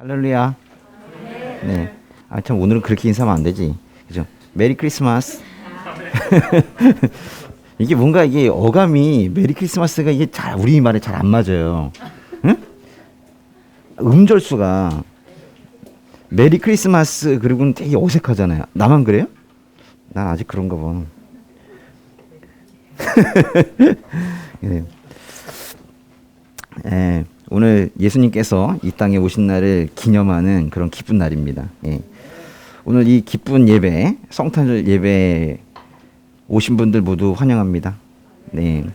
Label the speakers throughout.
Speaker 1: 할렐루야. 네. 아, 참, 오늘은 그렇게 인사하면 안 되지. 그죠? 메리 크리스마스. 이게 뭔가 이게 어감이 메리 크리스마스가 이게 잘, 우리 말에 잘 안 맞아요. 응? 음절수가 메리 크리스마스 그리고는 되게 어색하잖아요. 나만 그래요? 난 아직 그런가 봐. 네. 예, 오늘 예수님께서 이 땅에 오신 날을 기념하는 그런 기쁜 날입니다. 예. 오늘 이 기쁜 예배, 성탄절 예배 오신 분들 모두 환영합니다. 네.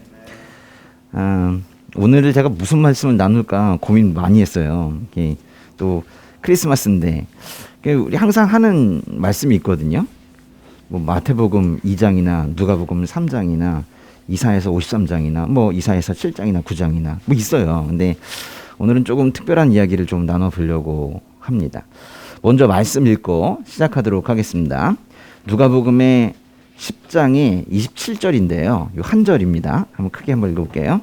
Speaker 1: 오늘을 제가 무슨 말씀을 나눌까 고민 많이 했어요. 예, 또 크리스마스인데 우리 항상 하는 말씀이 있거든요. 뭐 마태복음 2장이나 누가복음 3장이나 이사야서 53장이나 뭐 이사야서 7장이나 9장이나 뭐 있어요. 근데 오늘은 조금 특별한 이야기를 좀 나눠보려고 합니다. 먼저 말씀 읽고 시작하도록 하겠습니다. 누가복음의 10장의 27절인데요. 요 한 절입니다. 한번 크게 한번 읽어볼게요.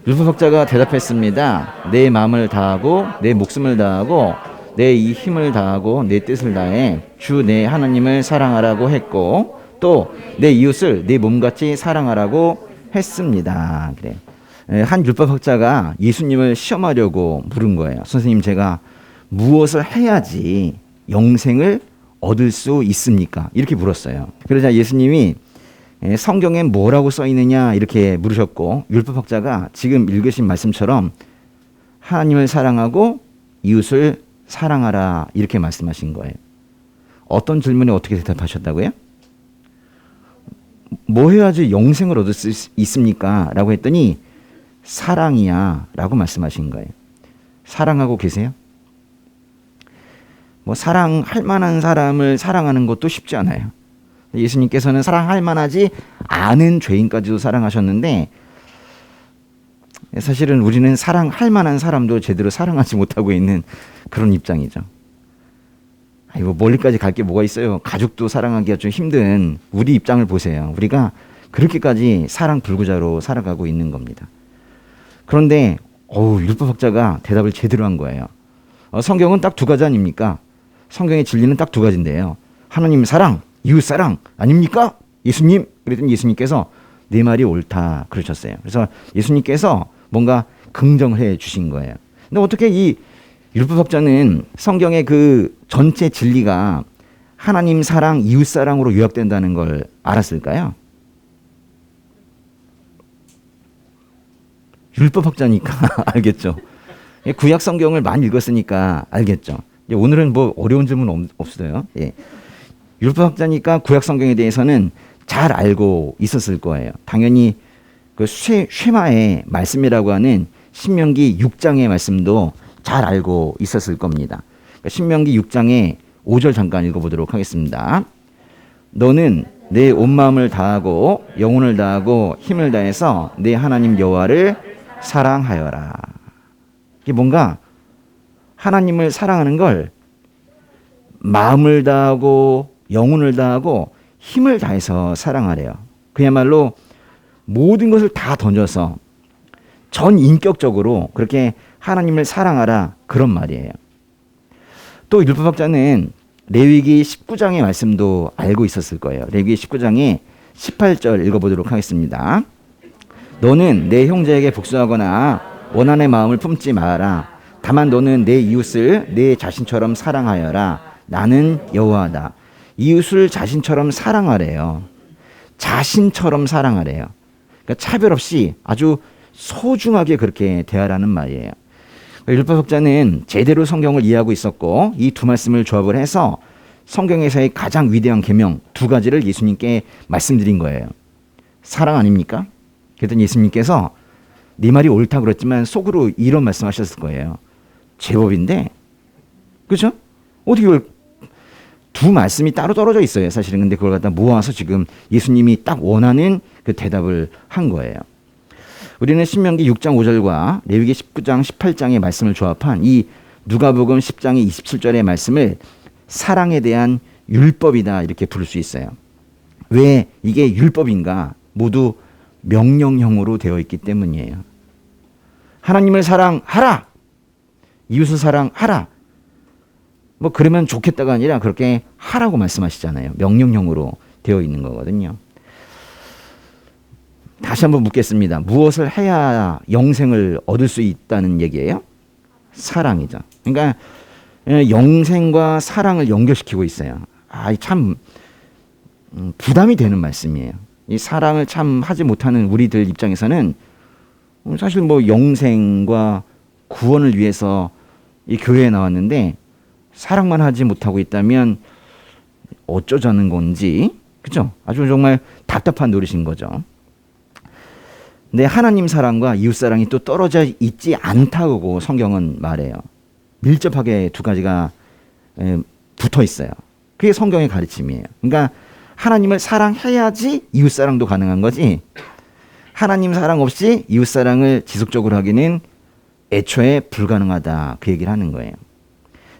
Speaker 1: 율법학자가 대답했습니다. 내 마음을 다하고 내 목숨을 다하고 내 이 힘을 다하고 내 뜻을 다해 주 내 하나님을 사랑하라고 했고 또 내 이웃을 내 몸같이 사랑하라고 했습니다. 그래. 한 율법학자가 예수님을 시험하려고 물은 거예요. 선생님, 제가 무엇을 해야지 영생을 얻을 수 있습니까? 이렇게 물었어요. 그러자 예수님이 성경에 뭐라고 써 있느냐 이렇게 물으셨고, 율법학자가 지금 읽으신 말씀처럼 하나님을 사랑하고 이웃을 사랑하라 이렇게 말씀하신 거예요. 어떤 질문에 어떻게 대답하셨다고요? 뭐 해야지 영생을 얻을 수 있습니까? 라고 했더니 사랑이야 라고 말씀하신 거예요. 사랑하고 계세요? 뭐 사랑할 만한 사람을 사랑하는 것도 쉽지 않아요. 예수님께서는 사랑할 만하지 않은 죄인까지도 사랑하셨는데, 사실은 우리는 사랑할 만한 사람도 제대로 사랑하지 못하고 있는 그런 입장이죠. 아이고, 멀리까지 갈 게 뭐가 있어요. 가족도 사랑하기가 좀 힘든 우리 입장을 보세요. 우리가 그렇게까지 사랑 불구자로 살아가고 있는 겁니다. 그런데 율법학자가 대답을 제대로 한 거예요. 성경은 딱 두 가지 아닙니까? 성경의 진리는 딱 두 가지인데요. 하나님 사랑, 이웃 사랑 아닙니까? 예수님? 그랬더니 예수님께서 내 말이 옳다 그러셨어요. 그래서 예수님께서 뭔가 긍정을 해 주신 거예요. 근데 어떻게 이 율법학자는 성경의 그 전체 진리가 하나님 사랑, 이웃 사랑으로 요약된다는 걸 알았을까요? 율법학자니까 알겠죠. 구약 성경을 많이 읽었으니까 알겠죠. 오늘은 뭐 어려운 질문 없어요. 예. 율법학자니까 구약 성경에 대해서는 잘 알고 있었을 거예요. 당연히 그 쉐마의 말씀이라고 하는 신명기 6장의 말씀도 잘 알고 있었을 겁니다. 그러니까 신명기 6장의 5절 잠깐 읽어보도록 하겠습니다. 너는 내 온 마음을 다하고 영혼을 다하고 힘을 다해서 내 하나님 여호와를 사랑하여라. 이게 뭔가 하나님을 사랑하는 걸 마음을 다하고 영혼을 다하고 힘을 다해서 사랑하래요. 그야말로 모든 것을 다 던져서 전 인격적으로 그렇게 하나님을 사랑하라 그런 말이에요. 또 율법학자는 레위기 19장의 말씀도 알고 있었을 거예요. 레위기 19장의 18절 읽어보도록 하겠습니다. 너는 내 형제에게 복수하거나 원한의 마음을 품지 마라. 다만 너는 내 이웃을 내 자신처럼 사랑하여라. 나는 여호와다. 이웃을 자신처럼 사랑하래요. 자신처럼 사랑하래요. 그러니까 차별 없이 아주 소중하게 그렇게 대하라는 말이에요. 율법학자는 제대로 성경을 이해하고 있었고 이 두 말씀을 조합을 해서 성경에서의 가장 위대한 계명 두 가지를 예수님께 말씀드린 거예요. 사랑 아닙니까? 그랬더니 예수님께서 네 말이 옳다 그랬지만 속으로 이런 말씀하셨을 거예요. 제법인데, 그렇죠? 어떻게 그걸 두 말씀이 따로 떨어져 있어요, 사실은. 근데 그걸 갖다 모아서 지금 예수님이 딱 원하는 그 대답을 한 거예요. 우리는 신명기 6장 5절과 레위기 19장 18장의 말씀을 조합한 이 누가복음 10장의 27절의 말씀을 사랑에 대한 율법이다 이렇게 부를 수 있어요. 왜 이게 율법인가? 모두 명령형으로 되어 있기 때문이에요. 하나님을 사랑하라, 이웃을 사랑하라. 뭐 그러면 좋겠다가 아니라 그렇게 하라고 말씀하시잖아요. 명령형으로 되어 있는 거거든요. 다시 한번 묻겠습니다. 무엇을 해야 영생을 얻을 수 있다는 얘기예요? 사랑이죠. 그러니까 영생과 사랑을 연결시키고 있어요. 참 부담이 되는 말씀이에요. 이 사랑을 참 하지 못하는 우리들 입장에서는 사실 뭐 영생과 구원을 위해서 이 교회에 나왔는데 사랑만 하지 못하고 있다면 어쩌자는 건지, 그죠? 아주 정말 답답한 노릇인 거죠. 근데 하나님 사랑과 이웃 사랑이 또 떨어져 있지 않다고 성경은 말해요. 밀접하게 두 가지가 붙어 있어요. 그게 성경의 가르침이에요. 그러니까 하나님을 사랑해야지 이웃 사랑도 가능한 거지, 하나님 사랑 없이 이웃 사랑을 지속적으로 하기는 애초에 불가능하다, 그 얘기를 하는 거예요.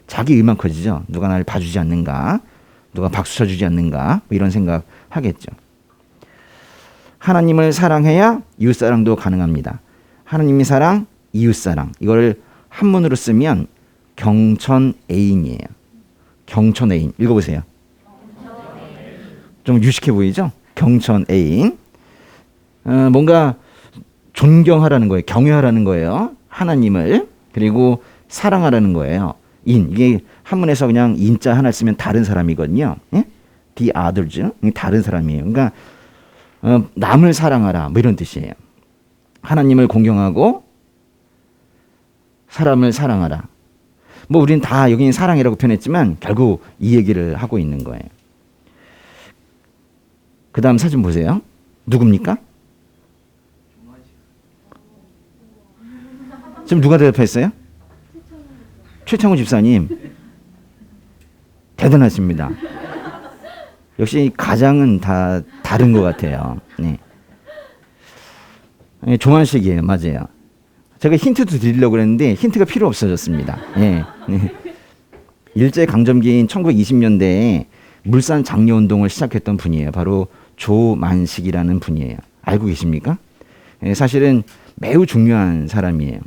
Speaker 1: 자기 의만 커지죠. 누가 나를 봐주지 않는가, 누가 박수 쳐주지 않는가, 뭐 이런 생각 하겠죠. 하나님을 사랑해야 이웃 사랑도 가능합니다. 하나님의 사랑, 이웃 사랑, 이걸 한문으로 쓰면 경천애인이에요. 경천애인. 읽어보세요. 좀 유식해 보이죠? 경천애인. 뭔가 존경하라는 거예요. 경외하라는 거예요. 하나님을. 그리고 사랑하라는 거예요. 인. 이게 한문에서 그냥 인자 하나 쓰면 다른 사람이거든요. 예? The others. 다른 사람이에요. 그러니까 남을 사랑하라, 뭐 이런 뜻이에요. 하나님을 공경하고 사람을 사랑하라. 뭐 우리는 다 여기는 사랑이라고 표현했지만 결국 이 얘기를 하고 있는 거예요. 그 다음 사진 보세요. 누굽니까? 지금 누가 대답했어요? 최창호 집사님. 대단하십니다. 역시 가장은 다 다른 것 같아요. 네. 조만식이에요. 맞아요. 제가 힌트도 드리려고 그랬는데 힌트가 필요 없어졌습니다. 네. 네. 일제강점기인 1920년대에 물산 장려운동을 시작했던 분이에요. 바로 조만식이라는 분이에요. 알고 계십니까? 네, 사실은 매우 중요한 사람이에요.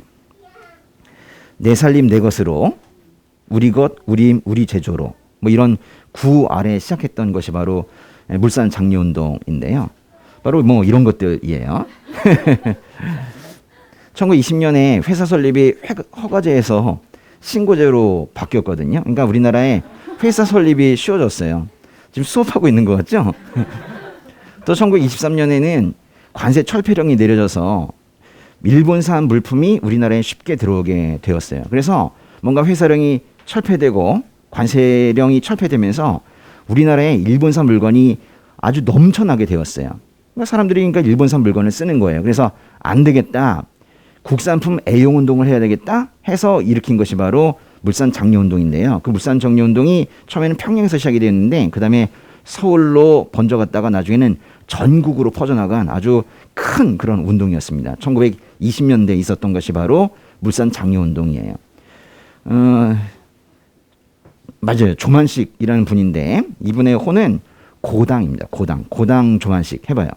Speaker 1: 내 살림 내 것으로, 우리 것 우리 우리 제조로, 뭐 이런 구 아래 시작했던 것이 바로 물산 장려운동인데요. 바로 뭐 이런 것들이에요. 1920년에 회사 설립이 허가제에서 신고제로 바뀌었거든요. 그러니까 우리나라에 회사 설립이 쉬워졌어요. 지금 수업하고 있는 거 같죠? 또 1923년에는 관세 철폐령이 내려져서 일본산 물품이 우리나라에 쉽게 들어오게 되었어요. 그래서 뭔가 회사령이 철폐되고 관세령이 철폐되면서 우리나라에 일본산 물건이 아주 넘쳐나게 되었어요. 그러니까 사람들이 그러니까 일본산 물건을 쓰는 거예요. 그래서 안 되겠다, 국산품 애용운동을 해야 되겠다 해서 일으킨 것이 바로 물산 장려운동인데요. 그 물산 장려운동이 처음에는 평양에서 시작이 됐는데 그 다음에 서울로 번져갔다가 나중에는 전국으로 퍼져나간 아주 큰 그런 운동이었습니다. 1920년대에 있었던 것이 바로 물산 장려운동이에요. 맞아요. 조만식이라는 분인데 이분의 호는 고당입니다. 고당 조만식 해봐요.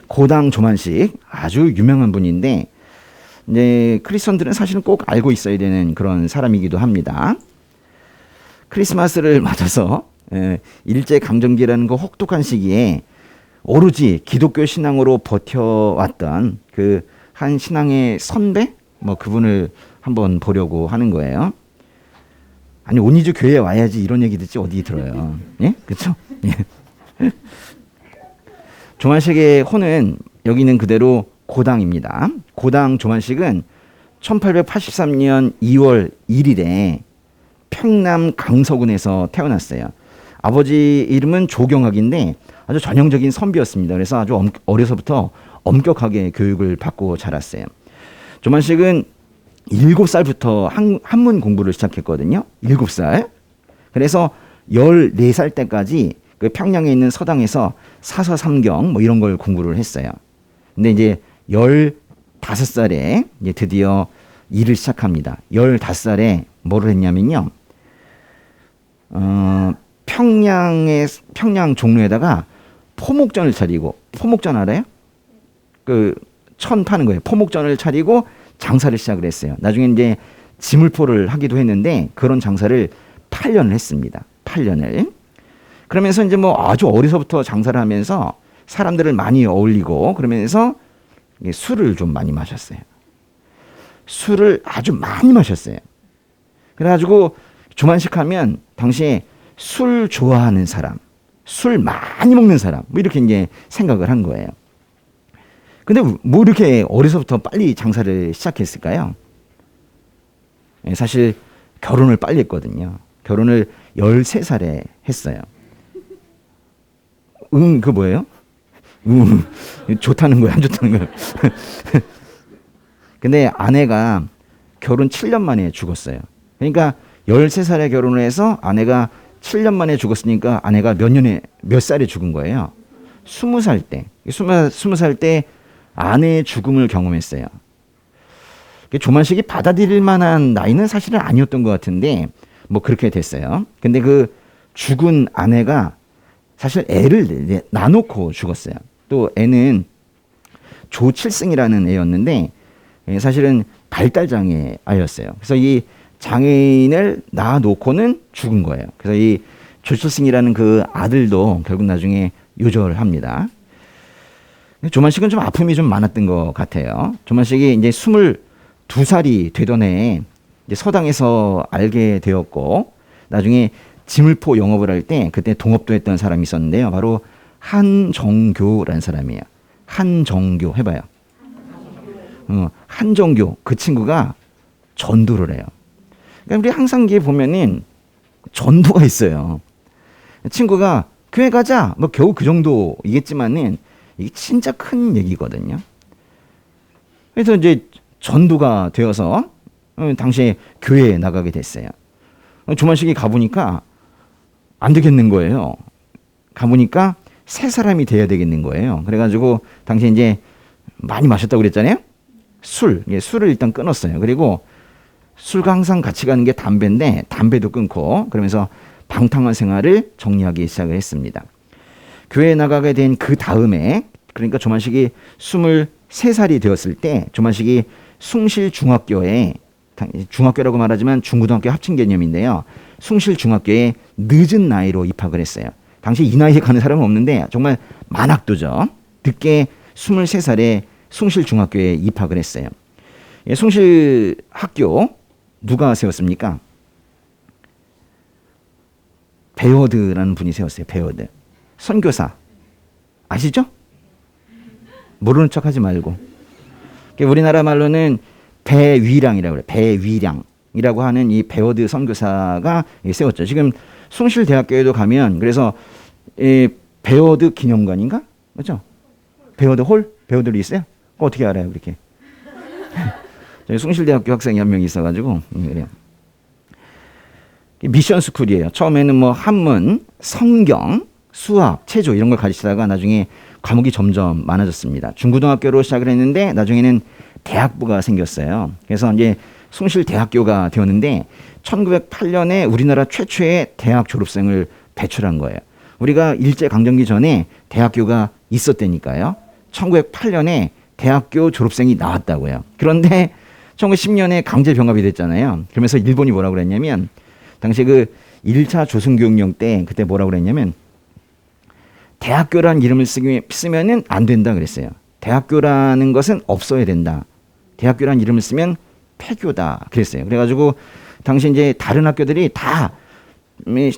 Speaker 1: 고당 조만식 아주 유명한 분인데 이제 크리스천들은 사실은 꼭 알고 있어야 되는 그런 사람이기도 합니다. 크리스마스를 맞아서 일제강점기라는 그 혹독한 시기에 오로지 기독교 신앙으로 버텨왔던 그 한 신앙의 선배, 뭐 그분을 한번 보려고 하는 거예요. 아니 온리주 교회에 와야지 이런 얘기 듣지 어디 들어요? 예, 그렇죠? 예. 조만식의 호는 여기는 그대로 고당입니다. 고당 조만식은 1883년 2월 1일에 평남 강서군에서 태어났어요. 아버지 이름은 조경학인데 아주 전형적인 선비였습니다. 그래서 아주 어려서부터 엄격하게 교육을 받고 자랐어요. 조만식은 7살부터 한문 공부를 시작했거든요. 7살. 그래서 14살 때까지 그 평양에 있는 서당에서 사서삼경 뭐 이런 걸 공부를 했어요. 근데 이제 15살에 이제 드디어 일을 시작합니다. 15살에 뭐를 했냐면요. 평양 종로에다가 포목전을 차리고, 포목전 알아요? 그 천 파는 거예요. 포목전을 차리고 장사를 시작을 했어요. 나중에 이제 지물포를 하기도 했는데 그런 장사를 8년을 했습니다. 8년을. 그러면서 이제 뭐 아주 어려서부터 장사를 하면서 사람들을 많이 어울리고 그러면서 술을 좀 많이 마셨어요. 술을 아주 많이 마셨어요. 그래가지고 조만식 하면 당시에 술 좋아하는 사람, 술 많이 먹는 사람, 뭐 이렇게 이제 생각을 한 거예요. 근데 뭐 이렇게 어려서부터 빨리 장사를 시작했을까요? 사실 결혼을 빨리 했거든요. 결혼을 13살에 했어요. 그거 뭐예요? 좋다는 거야, 안 좋다는 거야? 근데 아내가 결혼 7년 만에 죽었어요. 그러니까 13살에 결혼을 해서 아내가 7년 만에 죽었으니까 아내가 몇 살에 죽은 거예요? 20살 때. 20살 때 아내의 죽음을 경험했어요. 조만식이 받아들일 만한 나이는 사실은 아니었던 것 같은데 뭐 그렇게 됐어요. 근데 그 죽은 아내가 사실 애를 낳아놓고 죽었어요. 또 애는 조칠승이라는 애였는데 사실은 발달장애 아이였어요. 그래서 이 장애인을 낳아놓고는 죽은 거예요. 그래서 이 조칠승이라는 그 아들도 결국 나중에 요절을 합니다. 조만식은 좀 아픔이 좀 많았던 것 같아요. 조만식이 이제 22살이 되던 해에 이제 서당에서 알게 되었고 나중에 지물포 영업을 할 때 그때 동업도 했던 사람이 있었는데요. 바로 한정교라는 사람이에요. 한정교 해봐요. 한정교 그 친구가 전도를 해요. 그러니까 우리 항상 이게 보면은 전도가 있어요. 친구가 교회 가자 뭐 겨우 그 정도이겠지만은 이게 진짜 큰 얘기거든요. 그래서 이제 전도가 되어서 당시에 교회에 나가게 됐어요. 조만식이 가보니까 안 되겠는 거예요. 가보니까 새 사람이 돼야 되겠는 거예요. 그래가지고 당시에 이제 많이 마셨다고 그랬잖아요. 술을 일단 끊었어요. 그리고 술과 항상 같이 가는 게 담배인데 담배도 끊고 그러면서 방탕한 생활을 정리하기 시작을 했습니다. 교회에 나가게 된 그 다음에 그러니까 조만식이 23살이 되었을 때 조만식이 숭실중학교에 중학교라고 말하지만 중고등학교 합친 개념인데요. 숭실중학교에 늦은 나이로 입학을 했어요. 당시 이 나이에 가는 사람은 없는데 정말 만학도죠. 늦게 23살에 숭실중학교에 입학을 했어요. 숭실학교 누가 세웠습니까? 베어드라는 분이 세웠어요. 베어드. 선교사. 아시죠? 모르는 척 하지 말고. 우리나라 말로는 배위량이라고 그래요. 배위량이라고 하는 이 베어드 선교사가 세웠죠. 지금 숭실대학교에도 가면 그래서 베어드 기념관인가? 맞죠? 베어드 홀? 베어드로 있어요? 그거 어떻게 알아요? 그렇게. 저희 숭실대학교 학생이 한 명 있어가지고 그래요. 미션 스쿨이에요. 처음에는 뭐 한문, 성경, 수학, 체조 이런 걸 가르치다가 나중에 과목이 점점 많아졌습니다. 중고등학교로 시작을 했는데 나중에는 대학부가 생겼어요. 그래서 이제 숭실대학교가 되었는데 1908년에 우리나라 최초의 대학 졸업생을 배출한 거예요. 우리가 일제강점기 전에 대학교가 있었다니까요. 1908년에 대학교 졸업생이 나왔다고요. 그런데 1910년에 강제 병합이 됐잖아요. 그러면서 일본이 뭐라고 그랬냐면 당시 그 1차 조선교육령 때 그때 뭐라고 그랬냐면 대학교라는 이름을 쓰면은 안 된다 그랬어요. 대학교라는 것은 없어야 된다. 대학교라는 이름을 쓰면 폐교다 그랬어요. 그래가지고 당시 이제 다른 학교들이 다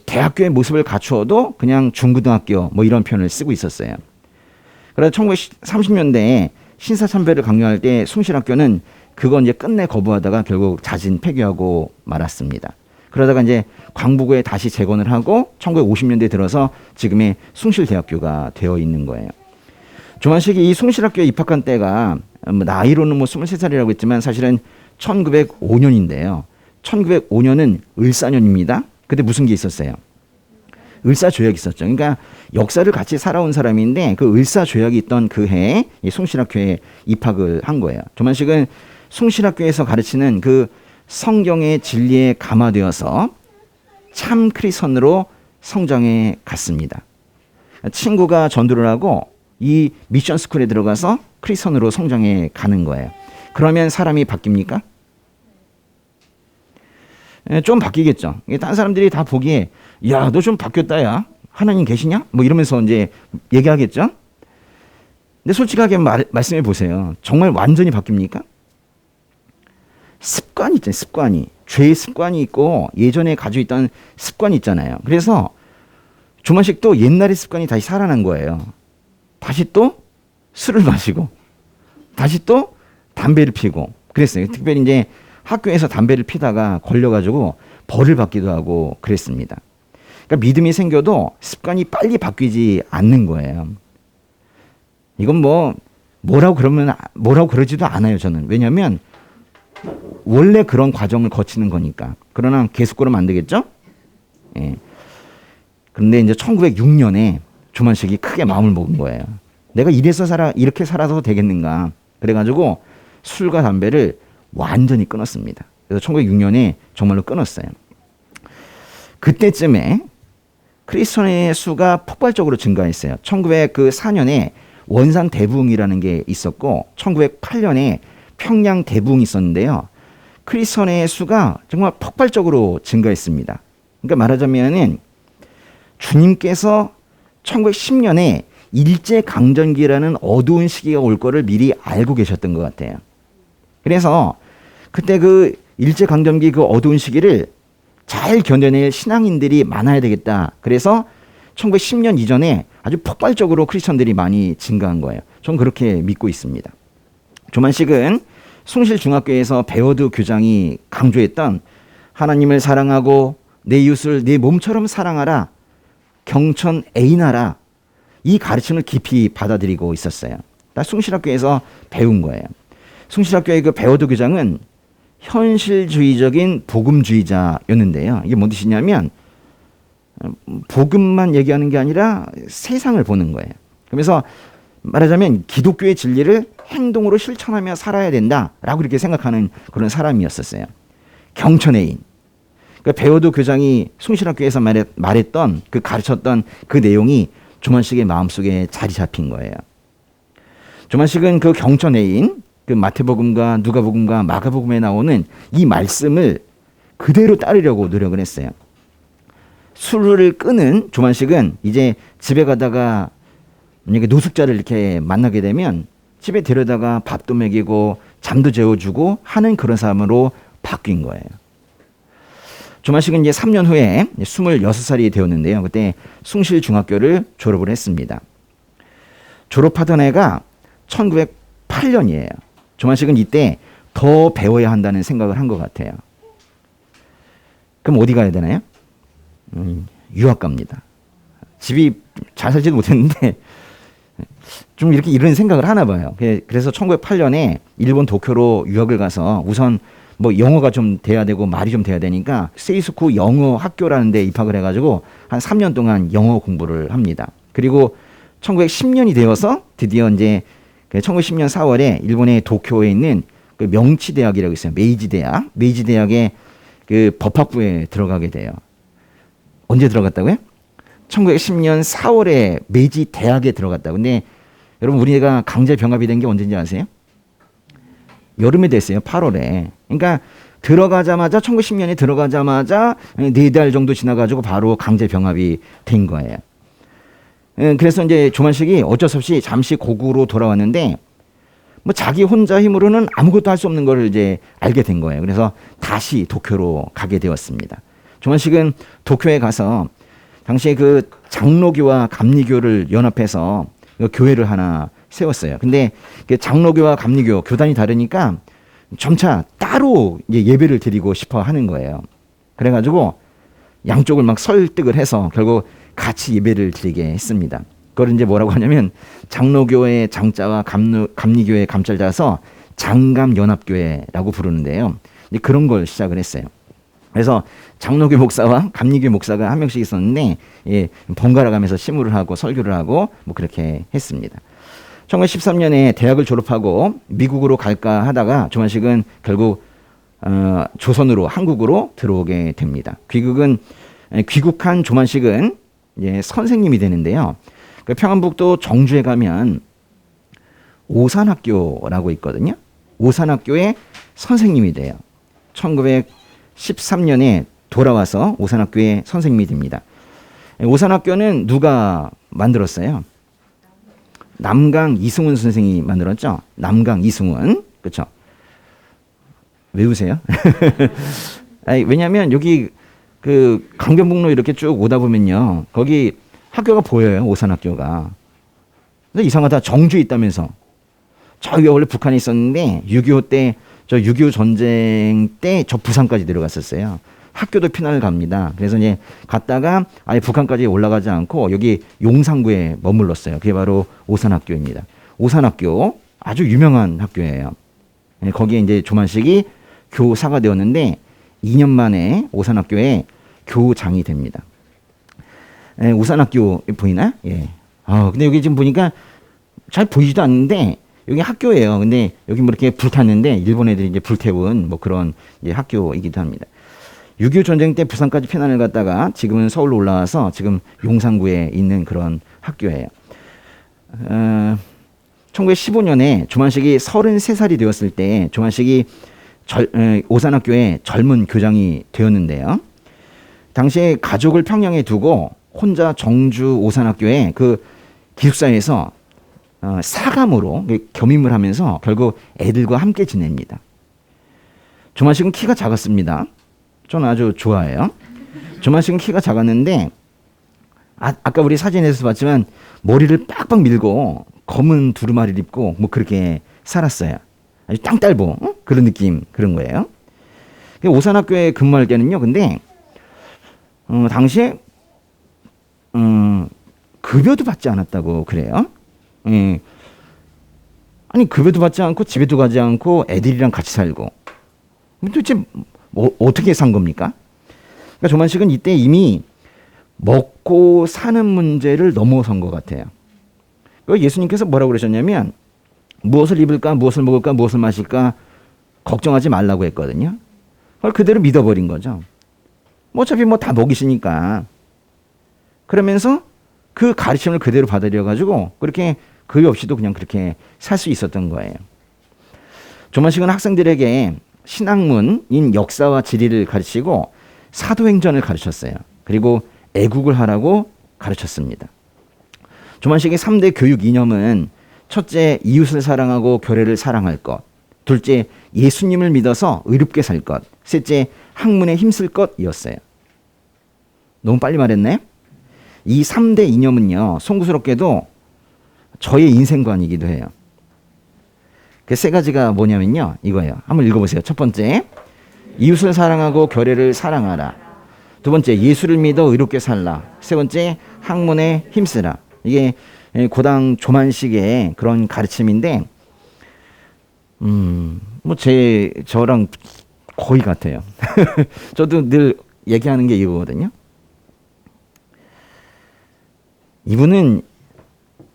Speaker 1: 대학교의 모습을 갖추어도 그냥 중고등학교 뭐 이런 표현을 쓰고 있었어요. 그래서 1930년대에 신사참배를 강요할 때 숭실학교는 그건 이제 끝내 거부하다가 결국 자진 폐교하고 말았습니다. 그러다가 이제 광복구에 다시 재건을 하고 1950년대 들어서 지금의 숭실대학교가 되어 있는 거예요. 조만식이 이 숭실학교에 입학한 때가 나이로는 뭐 23살이라고 했지만 사실은 1905년인데요. 1905년은 을사년입니다. 그때 무슨 게 있었어요? 을사조약이 있었죠. 그러니까 역사를 같이 살아온 사람인데 그 을사조약이 있던 그 해에 이 숭실학교에 입학을 한 거예요. 조만식은 숭실학교에서 가르치는 그 성경의 진리에 감화되어서 참 크리스천으로 성장해 갔습니다. 친구가 전도를 하고 이 미션 스쿨에 들어가서 크리스천으로 성장해 가는 거예요. 그러면 사람이 바뀝니까? 좀 바뀌겠죠. 딴 사람들이 다 보기에 야, 너 좀 바뀌었다, 야. 하나님 계시냐? 뭐 이러면서 이제 얘기하겠죠. 근데 솔직하게 말씀해 보세요. 정말 완전히 바뀝니까? 습관이 있잖아요. 습관이. 죄의 습관이 있고 예전에 가지고 있던 습관이 있잖아요. 그래서 조만식도 옛날의 습관이 다시 살아난 거예요. 다시 또 술을 마시고 다시 또 담배를 피고 그랬어요. 특별히 이제 학교에서 담배를 피다가 걸려가지고 벌을 받기도 하고 그랬습니다. 그러니까 믿음이 생겨도 습관이 빨리 바뀌지 않는 거예요. 이건 뭐라고 그러지도 않아요, 저는. 왜냐하면 원래 그런 과정을 거치는 거니까. 그러나 계속 그러면 안 되겠죠? 예. 그런데 이제 1906년에 조만식이 크게 마음을 먹은 거예요. 내가 이렇게 살아도 되겠는가. 그래가지고 술과 담배를 완전히 끊었습니다. 그래서 1906년에 정말로 끊었어요. 그때쯤에 크리스천의 수가 폭발적으로 증가했어요. 1904년에 원산 대부흥이라는 게 있었고 1908년에 평양 대부흥이 있었는데요. 크리스천의 수가 정말 폭발적으로 증가했습니다. 그러니까 말하자면은 주님께서 1910년에 일제강점기라는 어두운 시기가 올 거를 미리 알고 계셨던 것 같아요. 그래서 그때 그 일제강점기 그 어두운 시기를 잘 견뎌낼 신앙인들이 많아야 되겠다. 그래서 1910년 이전에 아주 폭발적으로 크리스천들이 많이 증가한 거예요. 저는 그렇게 믿고 있습니다. 조만식은 숭실중학교에서 베어드 교장이 강조했던 하나님을 사랑하고 내 이웃을 내 몸처럼 사랑하라, 경천 애인하라, 이 가르침을 깊이 받아들이고 있었어요. 나 숭실학교에서 배운 거예요. 숭실학교의 그 베어드 교장은 현실주의적인 복음주의자였는데요. 이게 뭔 뜻이냐면 복음만 얘기하는 게 아니라 세상을 보는 거예요. 그러면서 말하자면 기독교의 진리를 행동으로 실천하며 살아야 된다라고 이렇게 생각하는 그런 사람이었었어요. 경천애인. 그 베어드 교장이 숭실학교에서 말했던 그 가르쳤던 그 내용이 조만식의 마음속에 자리 잡힌 거예요. 조만식은 그 경천애인, 그 마태복음과 누가복음과 마가복음에 나오는 이 말씀을 그대로 따르려고 노력을 했어요. 술을 끄는 조만식은 이제 집에 가다가 만약에 노숙자를 이렇게 만나게 되면 집에 데려다가 밥도 먹이고 잠도 재워주고 하는 그런 사람으로 바뀐 거예요. 조만식은 이제 3년 후에 26살이 되었는데요. 그때 숭실중학교를 졸업을 했습니다. 졸업하던 해가 1908년이에요. 조만식은 이때 더 배워야 한다는 생각을 한 것 같아요. 그럼 어디 가야 되나요? 유학 갑니다. 집이 잘 살지도 못했는데 좀 이렇게 이런 생각을 하나 봐요. 그래서 1908년에 일본 도쿄로 유학을 가서 우선 영어가 좀 돼야 되고 말이 좀 돼야 되니까 세이스쿠 영어 학교라는 데 입학을 해가지고 한 3년 동안 영어 공부를 합니다. 그리고 1910년이 되어서 드디어 이제 1910년 4월에 일본의 도쿄에 있는 그 명치대학이라고 있어요. 메이지대학. 메이지대학의 그 법학부에 들어가게 돼요. 언제 들어갔다고요? 1910년 4월에 메이지 대학에 들어갔다. 근데 여러분 우리가 강제 병합이 된 게 언제인지 아세요? 여름에 됐어요. 8월에. 그러니까 들어가자마자 1910년에 들어가자마자 4달 정도 지나가지고 바로 강제 병합이 된 거예요. 그래서 이제 조만식이 어쩔 수 없이 잠시 고국으로 돌아왔는데 자기 혼자 힘으로는 아무것도 할 수 없는 걸 이제 알게 된 거예요. 그래서 다시 도쿄로 가게 되었습니다. 조만식은 도쿄에 가서 당시에 그 장로교와 감리교를 연합해서 교회를 하나 세웠어요. 근데 장로교와 감리교 교단이 다르니까 점차 따로 예배를 드리고 싶어 하는 거예요. 그래가지고 양쪽을 막 설득을 해서 결국 같이 예배를 드리게 했습니다. 그걸 이제 뭐라고 하냐면 장로교의 장자와 감리교의 감자를 따서 장감연합교회라고 부르는데요. 이제 그런 걸 시작을 했어요. 그래서 장로교 목사와 감리교 목사가 한 명씩 있었는데 번갈아 가면서 시무를 하고 설교를 하고 그렇게 했습니다. 1913년에 대학을 졸업하고 미국으로 갈까 하다가 조만식은 결국 조선으로 한국으로 들어오게 됩니다. 귀국한 조만식은 선생님이 되는데요. 그 평안북도 정주에 가면 오산학교라고 있거든요. 오산학교의 선생님이 돼요. 13년에 돌아와서 오산학교의 선생님이 됩니다. 오산학교는 누가 만들었어요? 남강 이승훈 선생이 만들었죠. 남강 이승훈. 그렇죠? 외우세요? 아니, 왜냐하면 여기 그 강변북로 이렇게 쭉 오다 보면요, 거기 학교가 보여요. 오산학교가. 근데 이상하다. 정주에 있다면서. 저기 원래 북한에 있었는데 6.25 때, 저 6.25 전쟁 때 저 부산까지 내려갔었어요. 학교도 피난을 갑니다. 그래서 이제 갔다가 아예 북한까지 올라가지 않고 여기 용산구에 머물렀어요. 그게 바로 오산학교입니다. 오산학교 아주 유명한 학교예요. 거기에 이제 조만식이 교사가 되었는데 2년 만에 오산학교에 교장이 됩니다. 오산학교 보이나요? 예. 근데 여기 지금 보니까 잘 보이지도 않는데 여기 학교예요. 근데 여기 뭐 이렇게 불탔는데 일본 애들이 이제 불태운 뭐 그런 이제 학교이기도 합니다. 6.25 전쟁 때 부산까지 피난을 갔다가 지금은 서울로 올라와서 지금 용산구에 있는 그런 학교예요. 1915년에 조만식이 33살이 되었을 때 조만식이 오산학교의 젊은 교장이 되었는데요. 당시에 가족을 평양에 두고 혼자 정주 오산학교에 그 기숙사에서 사감으로 겸임을 하면서 결국 애들과 함께 지냅니다. 조만식은 키가 작았습니다. 저는 아주 좋아해요. 조만식은 키가 작았는데 아까 우리 사진에서 봤지만 머리를 빡빡 밀고 검은 두루마리를 입고 뭐 그렇게 살았어요. 아주 땅딸보 그런 느낌 그런 거예요. 오산학교에 근무할 때는요. 근데 당시에 급여도 받지 않았다고 그래요. 아니 급여도 받지 않고 집에도 가지 않고 애들이랑 같이 살고 도대체 어떻게 산 겁니까? 그러니까 조만식은 이때 이미 먹고 사는 문제를 넘어선 것 같아요. 예수님께서 뭐라고 그러셨냐면 무엇을 입을까, 무엇을 먹을까, 무엇을 마실까 걱정하지 말라고 했거든요. 그걸 그대로 믿어버린 거죠. 어차피 뭐 다 먹이시니까. 그러면서 그 가르침을 그대로 받아들여가지고 그렇게 급여 없이도 그냥 그렇게 살 수 있었던 거예요. 조만식은 학생들에게 신학문인 역사와 지리를 가르치고 사도행전을 가르쳤어요. 그리고 애국을 하라고 가르쳤습니다. 조만식의 3대 교육 이념은 첫째, 이웃을 사랑하고 교례를 사랑할 것. 둘째, 예수님을 믿어서 의롭게 살 것. 셋째, 학문에 힘쓸 것이었어요. 너무 빨리 말했네. 이 3대 이념은요, 송구스럽게도 저의 인생관이기도 해요. 그 세 가지가 뭐냐면요, 이거예요. 한번 읽어보세요. 첫 번째, 이웃을 사랑하고 교례를 사랑하라. 두 번째, 예수를 믿어 의롭게 살라. 세 번째, 학문에 힘쓰라. 이게 고당 조만식의 그런 가르침인데, 저랑 거의 같아요. 저도 늘 얘기하는 게 이거거든요. 이분은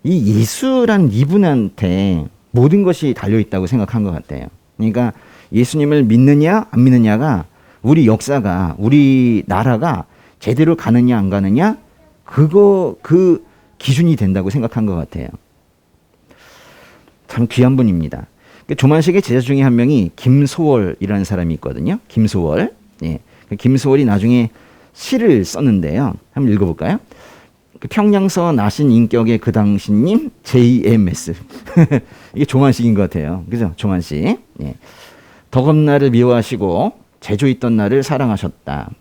Speaker 1: 이 예수란 이분한테 모든 것이 달려있다고 생각한 것 같아요. 그러니까 예수님을 믿느냐 안 믿느냐가 우리 역사가 우리 나라가 제대로 가느냐 안 가느냐 그 기준이 된다고 생각한 것 같아요. 참 귀한 분입니다. 조만식의 제자 중에 한 명이 김소월이라는 사람이 있거든요. 김소월. 예. 김소월이 나중에 시를 썼는데요. 한번 읽어볼까요? 평양서 나신 인격의 그 당시님 JMS. 이게 조만식인 것 같아요. 그죠? 조만식. 예. 덕업 날을 미워하시고 제조 있던 날을 사랑하셨다.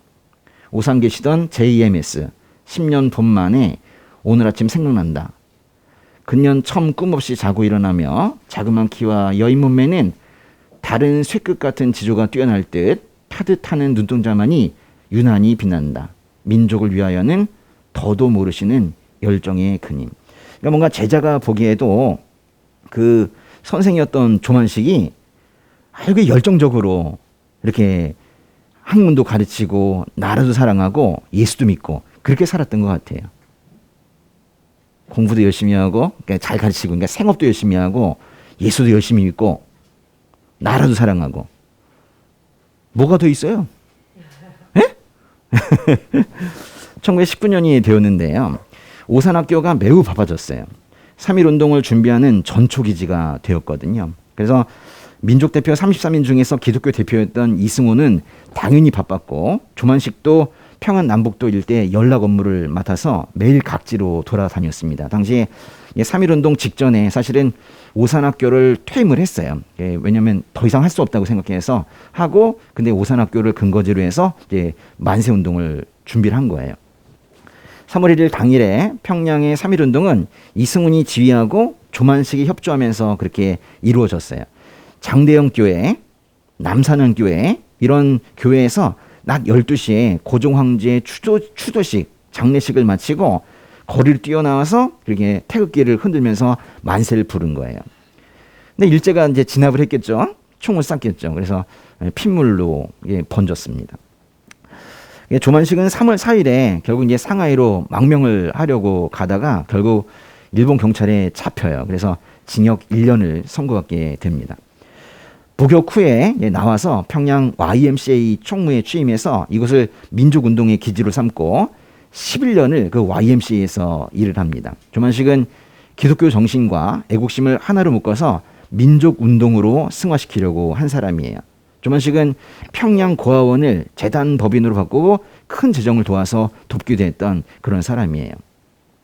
Speaker 1: 오산 계시던 JMS. 10년 봄 만에 오늘 아침 생각난다. 근년 처음 꿈없이 자고 일어나며 자그만 키와 여인 몸매는 다른 쇠끝 같은 지조가 뛰어날 듯 타듯하는 눈동자만이 유난히 빛난다. 민족을 위하여는 더도 모르시는 열정의 그님. 그러니까 뭔가 제자가 보기에도 그 선생이었던 조만식이 이렇게 열정적으로 이렇게 학문도 가르치고 나라도 사랑하고 예수도 믿고 그렇게 살았던 것 같아요. 공부도 열심히 하고 그러니까 잘 가르치고 그러니까 생업도 열심히 하고 예수도 열심히 믿고 나라도 사랑하고 뭐가 더 있어요? 예? 1919년이 되었는데요. 오산학교가 매우 바빠졌어요. 3.1 운동을 준비하는 전초기지가 되었거든요. 그래서 민족 대표 33인 중에서 기독교 대표였던 이승호는 당연히 바빴고 조만식도 평안 남북도 일대 연락 업무를 맡아서 매일 각지로 돌아다녔습니다. 당시에 3.1운동 직전에 사실은 오산학교를 퇴임을 했어요. 왜냐하면 더 이상 할 수 없다고 생각해서 하고, 근데 오산학교를 근거지로 해서 이제 만세운동을 준비를 한 거예요. 3월 1일 당일에 평양의 3.1운동은 이승훈이 지휘하고 조만식이 협조하면서 그렇게 이루어졌어요. 장대영 교회, 남산원 교회, 이런 교회에서 낮 12시에 고종 황제의 추도식, 장례식을 마치고 거리를 뛰어나와서 이렇게 태극기를 흔들면서 만세를 부른 거예요. 근데 일제가 이제 진압을 했겠죠. 총을 쐈겠죠. 그래서 핏물로 번졌습니다. 조만식은 3월 4일에 결국 이제 상하이로 망명을 하려고 가다가 결국 일본 경찰에 잡혀요. 그래서 징역 1년을 선고받게 됩니다. 복역 후에 나와서 평양 YMCA 총무에 취임해서 이곳을 민족운동의 기지로 삼고 11년을 그 YMCA에서 일을 합니다. 조만식은 기독교 정신과 애국심을 하나로 묶어서 민족운동으로 승화시키려고 한 사람이에요. 조만식은 평양 고아원을 재단 법인으로 바꾸고 큰 재정을 도와서 돕기도 했던 그런 사람이에요.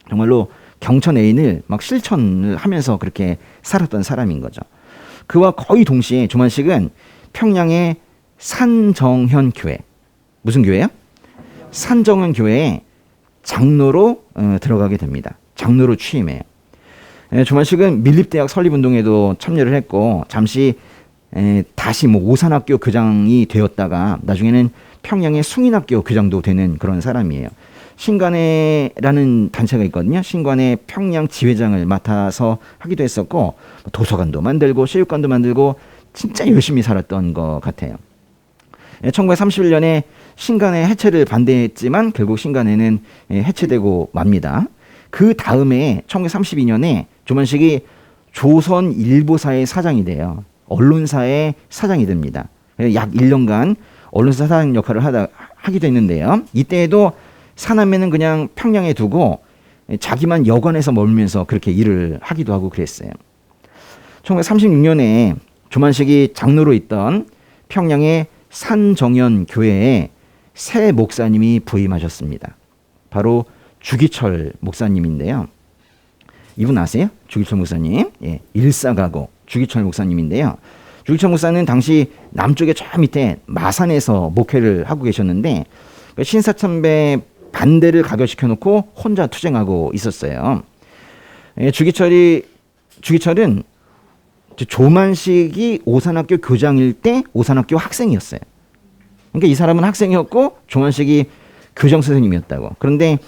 Speaker 1: 정말로 경천애인을 막 실천을 하면서 그렇게 살았던 사람인 거죠. 그와 거의 동시에 조만식은 평양의 산정현 교회, 무슨 교회요? 산정현 교회에 장로로 들어가게 됩니다. 장로로 취임해요. 조만식은 밀립대학 설립운동에도 참여를 했고 잠시 다시 오산학교 교장이 되었다가 나중에는 평양의 숭인학교 교장도 되는 그런 사람이에요. 신관회라는 단체가 있거든요. 신관회 평양 지회장을 맡아서 하기도 했었고 도서관도 만들고 체육관도 만들고 진짜 열심히 살았던 것 같아요. 1931년에 신관회 해체를 반대했지만 결국 신관회는 해체되고 맙니다. 그 다음에 1932년에 조만식이 조선일보사의 사장이 돼요. 언론사의 사장이 됩니다. 약 1년간 언론사 사장 역할을 하기도 했는데요. 이때에도 사남매는 그냥 평양에 두고 자기만 여관에서 머물면서 그렇게 일을 하기도 하고 그랬어요. 1936년에 조만식이 장로로 있던 평양의 산정현 교회에 새 목사님이 부임하셨습니다. 바로 주기철 목사님인데요. 이분 아세요? 주기철 목사님. 일사가고 주기철 목사님인데요. 주기철 목사는 당시 남쪽의 저 밑에 마산에서 목회를 하고 계셨는데 신사참배 반대를 가결시켜 놓고 혼자 투쟁하고 있었어요. 주기철은 조만식이 오산학교 교장일 때 오산학교 학생이었어요. 그러니까 이 사람은 학생이었고 조만식이 교장 선생님이었다고. 그런데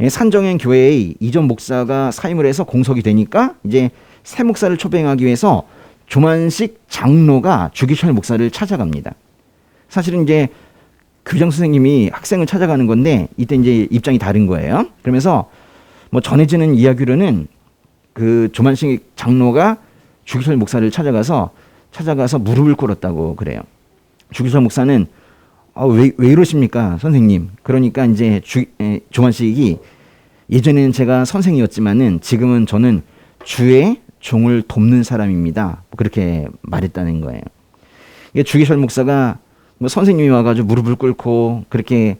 Speaker 1: 산정현 교회의 이전 목사가 사임을 해서 공석이 되니까 이제 새 목사를 초빙하기 위해서 조만식 장로가 주기철 목사를 찾아갑니다. 사실은 이제 교장 선생님이 학생을 찾아가는 건데 이때 이제 입장이 다른 거예요. 그러면서 전해지는 이야기로는 그 조만식 장로가 주기철 목사를 찾아가서 무릎을 꿇었다고 그래요. 주기철 목사는 왜 이러십니까, 선생님? 그러니까 이제 조만식이 예전에는 제가 선생이었지만은 지금은 저는 주의 종을 돕는 사람입니다. 그렇게 말했다는 거예요. 주기철 목사가 선생님이 와가지고 무릎을 꿇고 그렇게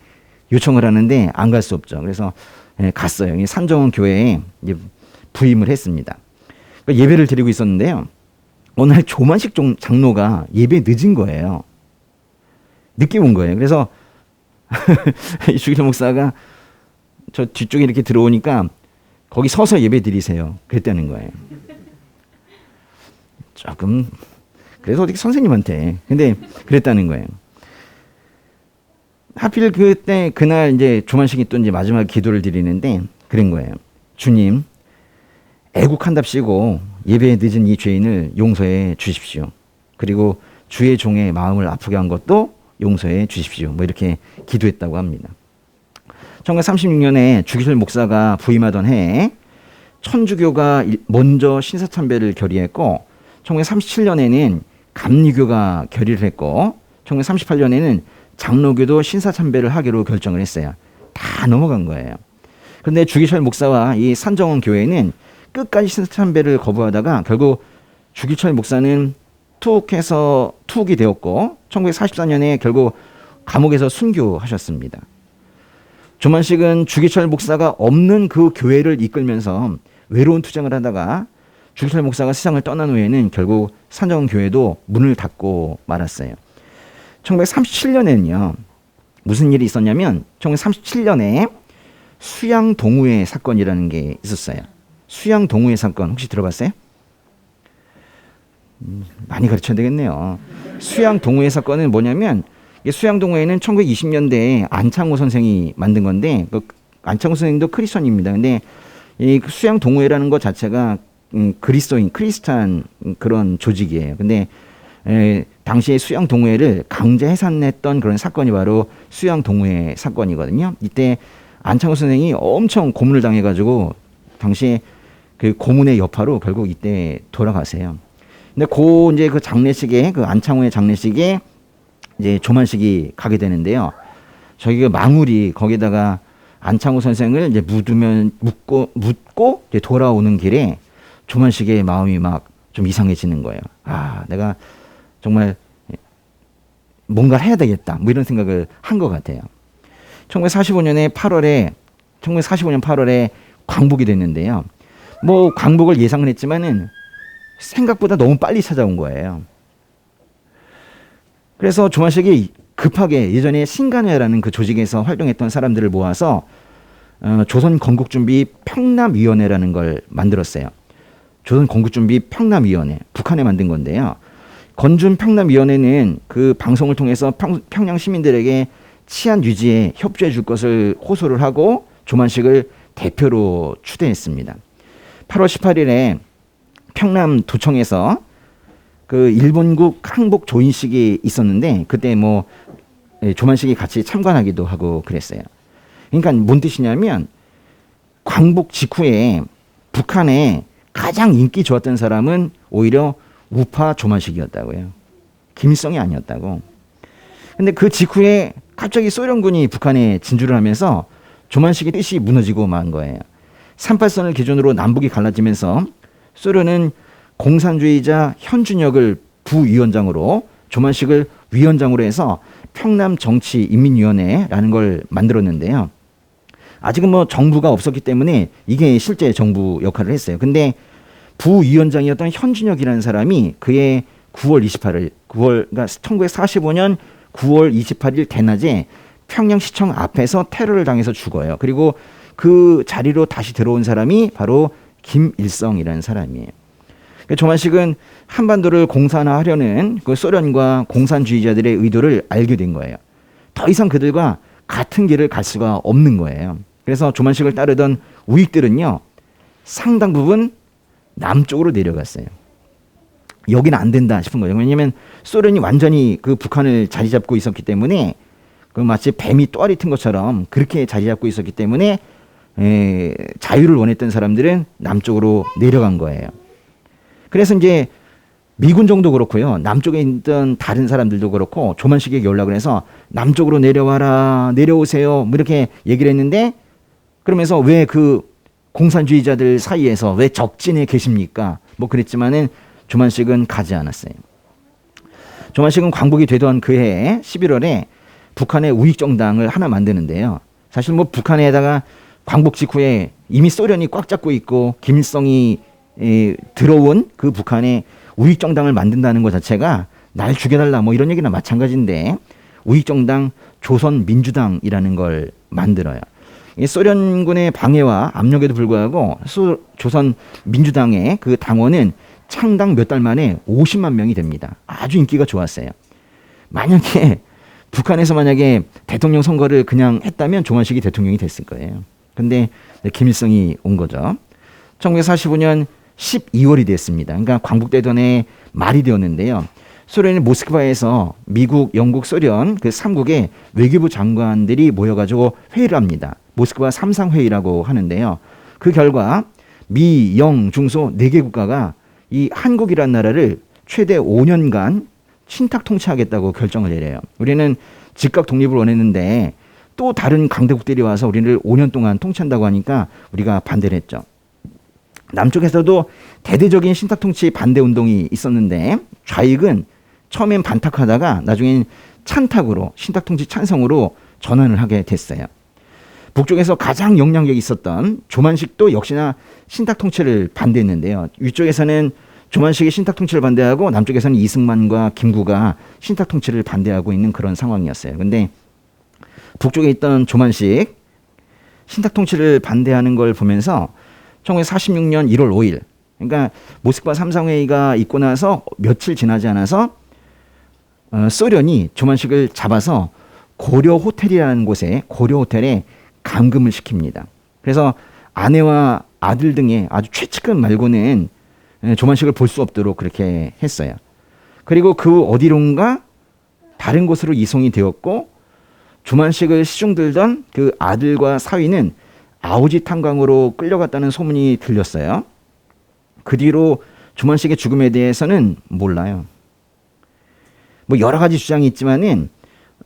Speaker 1: 요청을 하는데 안 갈 수 없죠. 그래서 갔어요. 산정원 교회에 부임을 했습니다. 예배를 드리고 있었는데요. 어느 날 조만식 장로가 예배 늦은 거예요. 늦게 온 거예요. 그래서 주기철 목사가 저 뒤쪽에 이렇게 들어오니까 거기 서서 예배 드리세요. 그랬다는 거예요. 조금 그래서 어떻게 선생님한테 근데 그랬다는 거예요. 하필 그날 이제 조만식이 또 이제 마지막 기도를 드리는데 그런 거예요. 주님, 애국한답시고 예배에 늦은 이 죄인을 용서해 주십시오. 그리고 주의 종의 마음을 아프게 한 것도 용서해 주십시오. 이렇게 기도했다고 합니다. 1936년에 주기철 목사가 부임하던 해에 천주교가 먼저 신사참배를 결의했고 1937년에는 감리교가 결의를 했고 1938년에는 장로교도 신사참배를 하기로 결정을 했어요. 다 넘어간 거예요. 그런데 주기철 목사와 이 산정원 교회는 끝까지 신사참배를 거부하다가 결국 주기철 목사는 투옥이 되었고 1944년에 결국 감옥에서 순교하셨습니다. 조만식은 주기철 목사가 없는 그 교회를 이끌면서 외로운 투쟁을 하다가 주기철 목사가 세상을 떠난 후에는 결국 산정교회도 문을 닫고 말았어요. 1937년에는요. 무슨 일이 있었냐면 1937년에 수양동우회 사건이라는 게 있었어요. 수양동우회 사건 혹시 들어봤어요? 많이 가르쳐야 되겠네요. 수양동우회 사건은 뭐냐면 수양동우회는 1920년대에 안창호 선생이 만든 건데 안창호 선생님도 크리스천입니다. 근데 이 수양동우회라는 것 자체가 크리스찬 그런 조직이에요. 근데 당시에 수양동우회를 강제 해산했던 그런 사건이 바로 수양동우회 사건이거든요. 이때 안창호 선생이 엄청 고문을 당해가지고 당시에 그 고문의 여파로 결국 이때 돌아가세요. 근데 이제 그 장례식에 그 안창호의 장례식에 이제 조만식이 가게 되는데요. 저기 그 망울이 거기다가 안창호 선생을 이제 묻고 이제 돌아오는 길에 조만식의 마음이 막 좀 이상해지는 거예요. 아, 내가 정말 뭔가를 해야 되겠다. 뭐 이런 생각을 한 것 같아요. 1945년 8월에 광복이 됐는데요. 뭐 광복을 예상은 했지만은 생각보다 너무 빨리 찾아온 거예요. 그래서 조만식이 급하게 예전에 신간회라는 그 조직에서 활동했던 사람들을 모아서 조선 건국준비 평남위원회라는 걸 만들었어요. 조선 건국준비 평남위원회, 북한에 만든 건데요. 건준 평남위원회는 그 방송을 통해서 평양 시민들에게 치안 유지에 협조해 줄 것을 호소를 하고 조만식을 대표로 추대했습니다. 8월 18일에 평남도청에서 그 일본국 항복 조인식이 있었는데 그때 뭐 조만식이 같이 참관하기도 하고 그랬어요. 그러니까 뭔 뜻이냐면 광복 직후에 북한에 가장 인기 좋았던 사람은 오히려 우파 조만식이었다고요. 김일성이 아니었다고. 근데 그 직후에 갑자기 소련군이 북한에 진주를 하면서 조만식의 뜻이 무너지고 만 거예요. 38선을 기준으로 남북이 갈라지면서 소련은 공산주의자 현준혁을 부위원장으로 조만식을 위원장으로 해서 평남정치인민위원회라는 걸 만들었는데요. 아직은 뭐 정부가 없었기 때문에 이게 실제 정부 역할을 했어요. 근데 부위원장이었던 현준혁이라는 사람이 그해 그러니까 1945년 9월 28일 대낮에 평양시청 앞에서 테러를 당해서 죽어요. 그리고 그 자리로 다시 들어온 사람이 바로 김일성이라는 사람이에요. 조만식은 한반도를 공산화하려는 그 소련과 공산주의자들의 의도를 알게 된 거예요. 더 이상 그들과 같은 길을 갈 수가 없는 거예요. 그래서 조만식을 따르던 우익들은요, 상당 부분 남쪽으로 내려갔어요. 여기는 안 된다 싶은 거예요. 왜냐하면 소련이 완전히 그 북한을 자리 잡고 있었기 때문에 그 마치 뱀이 또아리 튼 것처럼 그렇게 자리 잡고 있었기 때문에 자유를 원했던 사람들은 남쪽으로 내려간 거예요. 그래서 이제 미군정도 그렇고요. 남쪽에 있던 다른 사람들도 그렇고 조만식에게 연락을 해서 남쪽으로 내려와라, 내려오세요. 뭐 이렇게 얘기를 했는데 그러면서 왜 그 공산주의자들 사이에서 왜 적진에 계십니까? 뭐 그랬지만은 조만식은 가지 않았어요. 조만식은 광복이 되던 그해 11월에 북한의 우익정당을 하나 만드는데요. 사실 뭐 북한에다가 광복 직후에 이미 소련이 꽉 잡고 있고 김일성이 들어온 그 북한에 우익정당을 만든다는 것 자체가 날 죽여달라 뭐 이런 얘기나 마찬가지인데 우익정당 조선민주당이라는 걸 만들어요. 소련군의 방해와 압력에도 불구하고 조선민주당의 그 당원은 창당 몇 달 만에 50만 명이 됩니다. 아주 인기가 좋았어요. 북한에서 만약에 대통령 선거를 그냥 했다면 조만식이 대통령이 됐을 거예요. 근데 김일성이 온 거죠. 1945년 12월이 됐습니다. 그러니까 광복되던 해 말이 되었는데요. 소련의 모스크바에서 미국, 영국, 소련 그 3국의 외교부 장관들이 모여가지고 회의를 합니다. 모스크바 삼상회의라고 하는데요. 그 결과 미, 영, 중소 4개 국가가 이 한국이라는 나라를 최대 5년간 신탁 통치하겠다고 결정을 내려요. 우리는 즉각 독립을 원했는데 또 다른 강대국들이 와서 우리를 5년 동안 통치한다고 하니까 우리가 반대를 했죠. 남쪽에서도 대대적인 신탁 통치 반대 운동이 있었는데 좌익은 처음엔 반탁하다가 나중엔 찬탁으로 신탁통치 찬성으로 전환을 하게 됐어요. 북쪽에서 가장 영향력이 있었던 조만식도 역시나 신탁통치를 반대했는데요. 위쪽에서는 조만식의 신탁통치를 반대하고 남쪽에서는 이승만과 김구가 신탁통치를 반대하고 있는 그런 상황이었어요. 근데 북쪽에 있던 조만식 신탁통치를 반대하는 걸 보면서 1946년 1월 5일 그러니까 모스크바 삼상회의가 있고 나서 며칠 지나지 않아서 소련이 조만식을 잡아서 고려 호텔이라는 곳에 고려 호텔에 감금을 시킵니다. 그래서 아내와 아들 등의 아주 최측근 말고는 조만식을 볼 수 없도록 그렇게 했어요. 그리고 그 어디론가 다른 곳으로 이송이 되었고 조만식을 시중들던 그 아들과 사위는 아우지 탄광으로 끌려갔다는 소문이 들렸어요. 그 뒤로 조만식의 죽음에 대해서는 몰라요. 뭐 여러 가지 주장이 있지만은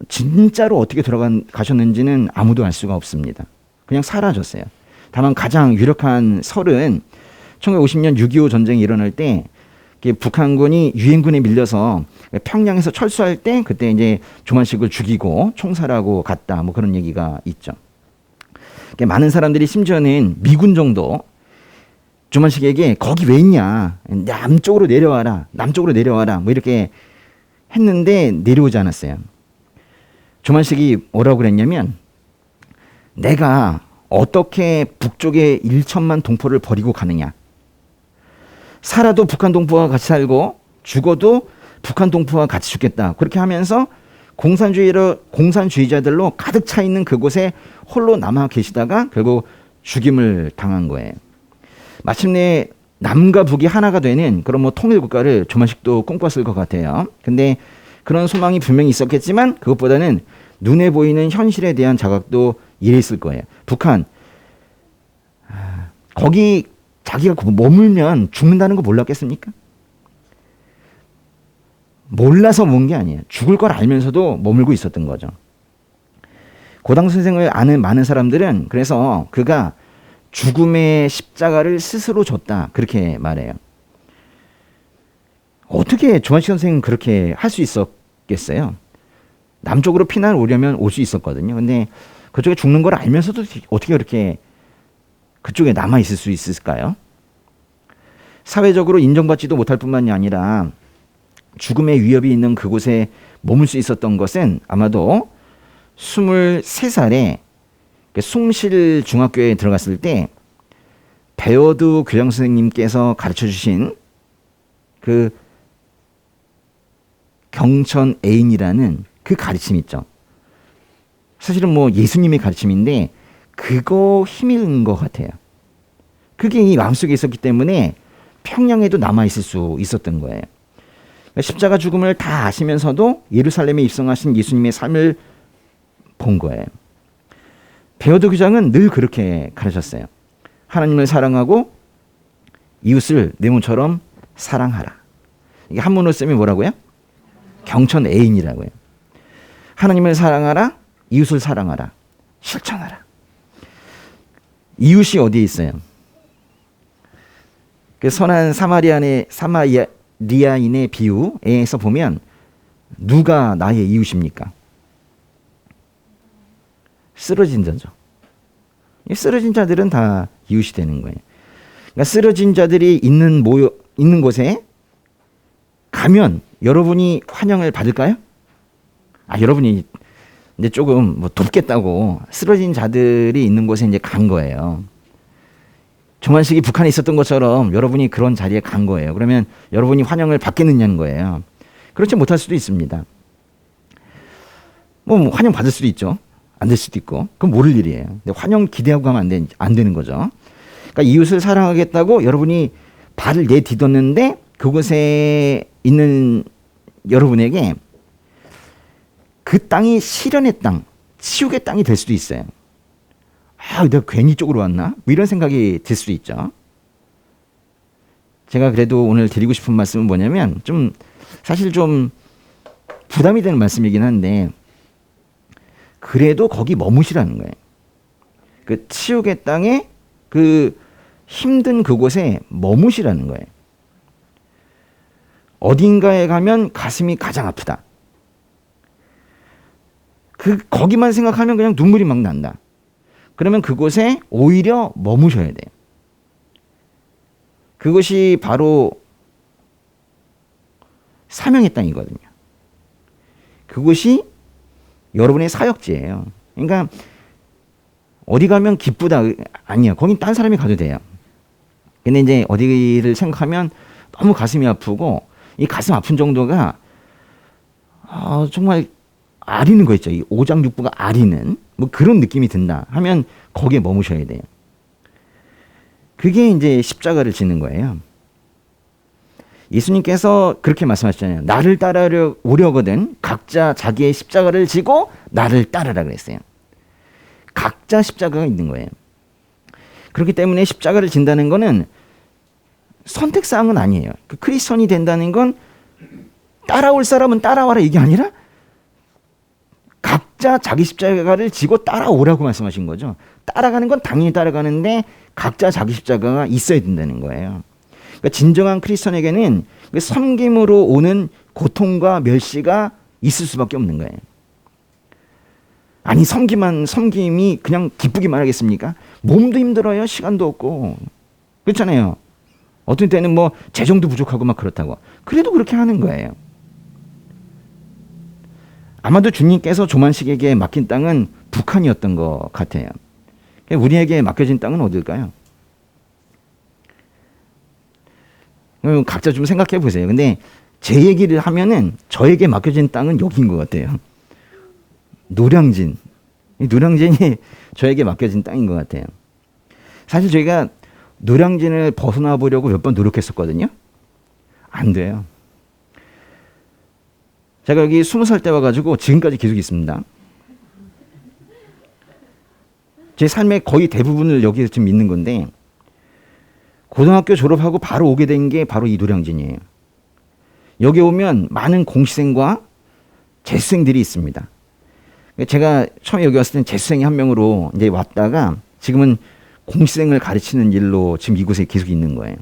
Speaker 1: 진짜로 어떻게 돌아가셨는지는 아무도 알 수가 없습니다. 그냥 사라졌어요. 다만 가장 유력한 설은 1950년 6.25 전쟁이 일어날 때 북한군이 유엔군에 밀려서 평양에서 철수할 때 그때 이제 조만식을 죽이고 총살하고 갔다 뭐 그런 얘기가 있죠. 많은 사람들이 심지어는 미군정도 조만식에게 거기 왜 있냐 남쪽으로 내려와라 남쪽으로 내려와라 뭐 이렇게 했는데 내려오지 않았어요. 조만식이 뭐라고 그랬냐면 내가 어떻게 북쪽에 1천만 동포를 버리고 가느냐. 살아도 북한 동포와 같이 살고 죽어도 북한 동포와 같이 죽겠다. 그렇게 하면서 공산주의자들로 가득 차 있는 그곳에 홀로 남아 계시다가 결국 죽임을 당한 거예요. 마침내 남과 북이 하나가 되는 그런 뭐 통일국가를 조만식도 꿈꿨을 것 같아요. 근데 그런 소망이 분명히 있었겠지만 그것보다는 눈에 보이는 현실에 대한 자각도 이랬을 거예요. 북한 거기 자기가 머물면 죽는다는 거 몰랐겠습니까? 몰라서 몬 게 아니에요. 죽을 걸 알면서도 머물고 있었던 거죠. 고당 선생을 아는 많은 사람들은 그래서 그가 죽음의 십자가를 스스로 줬다 그렇게 말해요. 어떻게 조만식 선생은 그렇게 할 수 있었겠어요? 남쪽으로 피난을 오려면 올 수 있었거든요. 근데 그쪽에 죽는 걸 알면서도 어떻게 그렇게 그쪽에 남아 있을 수 있을까요? 사회적으로 인정받지도 못할 뿐만이 아니라 죽음의 위협이 있는 그곳에 머물 수 있었던 것은 아마도 23살에 숭실 중학교에 들어갔을 때 배어두 교장 선생님께서 가르쳐 주신 그 경천 애인이라는 그 가르침 있죠. 사실은 뭐 예수님의 가르침인데 그거 힘인 것 같아요. 그게 이 마음속에 있었기 때문에 평양에도 남아있을 수 있었던 거예요. 십자가 죽음을 다 아시면서도 예루살렘에 입성하신 예수님의 삶을 본 거예요. 베어드 교장은 늘 그렇게 가르쳤어요. 하나님을 사랑하고 이웃을 내 몸처럼 사랑하라. 이게 한문으로 쓰면 뭐라고요? 경천 애인이라고요. 하나님을 사랑하라, 이웃을 사랑하라, 실천하라. 이웃이 어디에 있어요? 그 선한 사마리아인의 비유에서 보면 누가 나의 이웃입니까? 쓰러진 자죠. 쓰러진 자들은 다 이웃이 되는 거예요. 그러니까 쓰러진 자들이 있는 곳에 가면 여러분이 환영을 받을까요? 여러분이 이제 조금 뭐 돕겠다고 쓰러진 자들이 있는 곳에 이제 간 거예요. 조만식이 북한에 있었던 것처럼 여러분이 그런 자리에 간 거예요. 그러면 여러분이 환영을 받겠느냐는 거예요. 그렇지 못할 수도 있습니다. 뭐 환영 받을 수도 있죠. 안 될 수도 있고. 그건 모를 일이에요. 근데 환영 기대하고 가면 안 되는 거죠. 그러니까 이웃을 사랑하겠다고 여러분이 발을 내딛었는데 그곳에 있는 여러분에게 그 땅이 시련의 땅, 치욕의 땅이 될 수도 있어요. 내가 괜히 이쪽으로 왔나? 뭐 이런 생각이 들 수도 있죠. 제가 그래도 오늘 드리고 싶은 말씀은 뭐냐면 사실 좀 부담이 되는 말씀이긴 한데 그래도 거기 머무시라는 거예요. 그 치욕의 땅에 그 힘든 그곳에 머무시라는 거예요. 어딘가에 가면 가슴이 가장 아프다. 거기만 생각하면 그냥 눈물이 막 난다. 그러면 그곳에 오히려 머무셔야 돼요. 그것이 바로 사명의 땅이거든요. 그것이 여러분의 사역지예요. 그러니까 어디 가면 기쁘다. 아니야. 거긴 딴 사람이 가도 돼요. 근데 이제 어디를 생각하면 너무 가슴이 아프고 이 가슴 아픈 정도가 정말 아리는 거 있죠. 이 오장육부가 아리는 뭐 그런 느낌이 든다 하면 거기에 머무셔야 돼요. 그게 이제 십자가를 지는 거예요. 예수님께서 그렇게 말씀하셨잖아요. 나를 따라오려거든 각자 자기의 십자가를 지고 나를 따르라 그랬어요. 각자 십자가가 있는 거예요. 그렇기 때문에 십자가를 진다는 거는 선택사항은 아니에요. 그 크리스천이 된다는 건 따라올 사람은 따라와라 이게 아니라 각자 자기 십자가를 지고 따라오라고 말씀하신 거죠. 따라가는 건 당연히 따라가는데 각자 자기 십자가가 있어야 된다는 거예요. 그러니까 진정한 크리스천에게는 그 섬김으로 오는 고통과 멸시가 있을 수밖에 없는 거예요. 아니 섬김이 그냥 기쁘기만 하겠습니까? 몸도 힘들어요. 시간도 없고. 그렇잖아요. 어떤 때는 뭐 재정도 부족하고 막 그렇다고. 그래도 그렇게 하는 거예요. 아마도 주님께서 조만식에게 맡긴 땅은 북한이었던 것 같아요. 우리에게 맡겨진 땅은 어딜까요? 각자 좀 생각해 보세요. 근데 제 얘기를 하면은 저에게 맡겨진 땅은 여기인 것 같아요. 노량진. 노량진이 저에게 맡겨진 땅인 것 같아요. 사실 저희가 노량진을 벗어나 보려고 몇 번 노력했었거든요. 안 돼요. 제가 여기 20살 때 와가지고 지금까지 계속 있습니다. 제 삶의 거의 대부분을 여기서 지금 있는 건데 고등학교 졸업하고 바로 오게 된 게 바로 이 노량진이에요. 여기 오면 많은 공시생과 재수생들이 있습니다. 제가 처음에 여기 왔을 때는 재수생이 한 명으로 이제 왔다가 지금은 공시생을 가르치는 일로 지금 이곳에 계속 있는 거예요.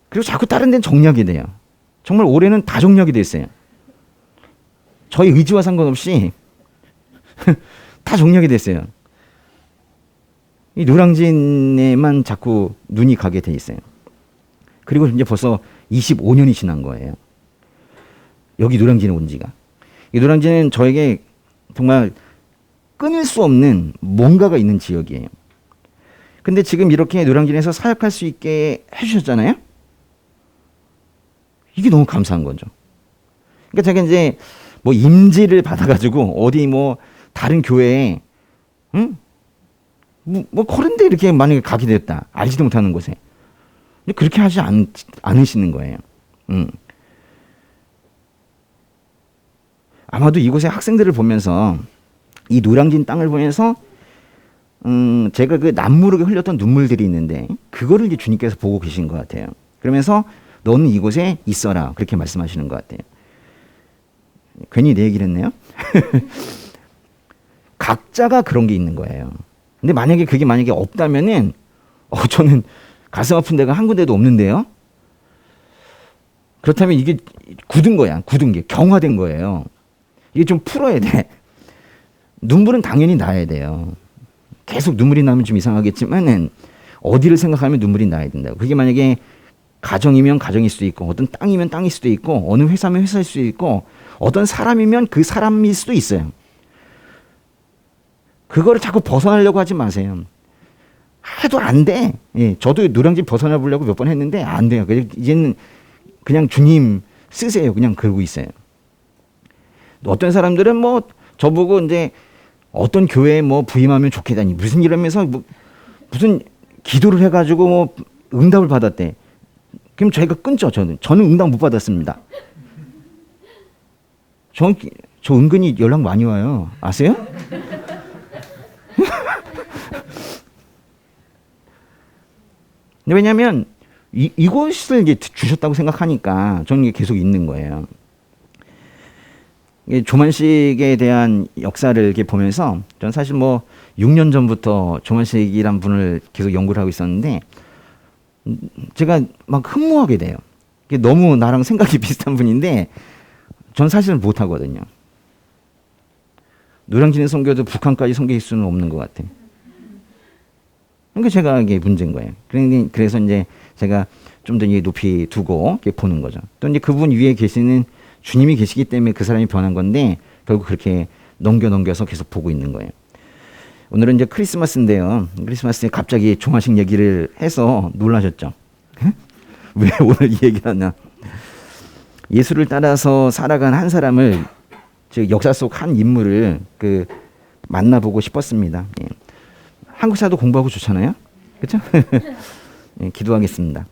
Speaker 1: 그리고 자꾸 다른 데는 정리하게 돼요. 정말 올해는 다 정리하게 됐어요. 저희 의지와 상관없이 다 정리하게 됐어요. 이 노량진에만 자꾸 눈이 가게 돼 있어요. 그리고 이제 벌써 25년이 지난 거예요. 여기 노량진에 온 지가. 이 노량진은 저에게 정말 끊을 수 없는 뭔가가 있는 지역이에요. 근데 지금 이렇게 노량진에서 사역할 수 있게 해주셨잖아요. 이게 너무 감사한 거죠. 그러니까 제가 이제 뭐 임지를 받아가지고 어디 뭐 다른 교회에 뭐 그런데 이렇게 만약에 가게 됐다. 알지도 못하는 곳에. 그렇게 하지 않으시는 거예요. 아마도 이곳의 학생들을 보면서 이 노량진 땅을 보면서 제가 그 남모르게 흘렸던 눈물들이 있는데 그거를 이제 주님께서 보고 계신 것 같아요. 그러면서 너는 이곳에 있어라 그렇게 말씀하시는 것 같아요. 괜히 내 얘기를 했네요. 각자가 그런 게 있는 거예요. 근데 만약에 그게 만약에 없다면은 저는 가슴 아픈 데가 한 군데도 없는데요. 그렇다면 이게 굳은 거야. 굳은 게 경화된 거예요. 이게 좀 풀어야 돼. 눈물은 당연히 나야 돼요. 계속 눈물이 나면 좀 이상하겠지만은 어디를 생각하면 눈물이 나야 된다. 그게 만약에 가정이면 가정일 수도 있고 어떤 땅이면 땅일 수도 있고 어느 회사면 회사일 수도 있고 어떤 사람이면 그 사람일 수도 있어요. 그거를 자꾸 벗어나려고 하지 마세요. 해도 안 돼. 예, 저도 노량진 벗어나 보려고 몇 번 했는데 안 돼요. 이제는 그냥 주님 쓰세요. 그냥 그러고 있어요. 어떤 사람들은 뭐 저보고 이제 어떤 교회에 뭐 부임하면 좋겠다니 무슨 이러면서 뭐 무슨 기도를 해가지고 뭐 응답을 받았대. 그럼 저희가 끊죠. 저는 응답 못 받았습니다. 저 은근히 연락 많이 와요. 아세요? 왜냐하면 이곳을 이제 주셨다고 생각하니까 저는 이게 계속 있는 거예요. 조만식에 대한 역사를 이렇게 보면서 저는 사실 뭐 6년 전부터 조만식이란 분을 계속 연구를 하고 있었는데 제가 막 흠모하게 돼요. 너무 나랑 생각이 비슷한 분인데 전 사실은 못하거든요. 노량진에 섬겨도 북한까지 섬길 수는 없는 것 같아요. 그러니까 제가 이게 문제인 거예요. 그래서 이제 제가 좀 더 높이 두고 보는 거죠. 또 이제 그분 위에 계시는 주님이 계시기 때문에 그 사람이 변한 건데 결국 그렇게 넘겨서 계속 보고 있는 거예요. 오늘은 이제 크리스마스인데요. 크리스마스에 갑자기 종아식 얘기를 해서 놀라셨죠? 왜 오늘 이 얘기를 하냐? 예수를 따라서 살아간 한 사람을, 즉 역사 속 한 인물을 만나보고 싶었습니다. 예. 한국사도 공부하고 좋잖아요. 그렇죠? 예, 기도하겠습니다.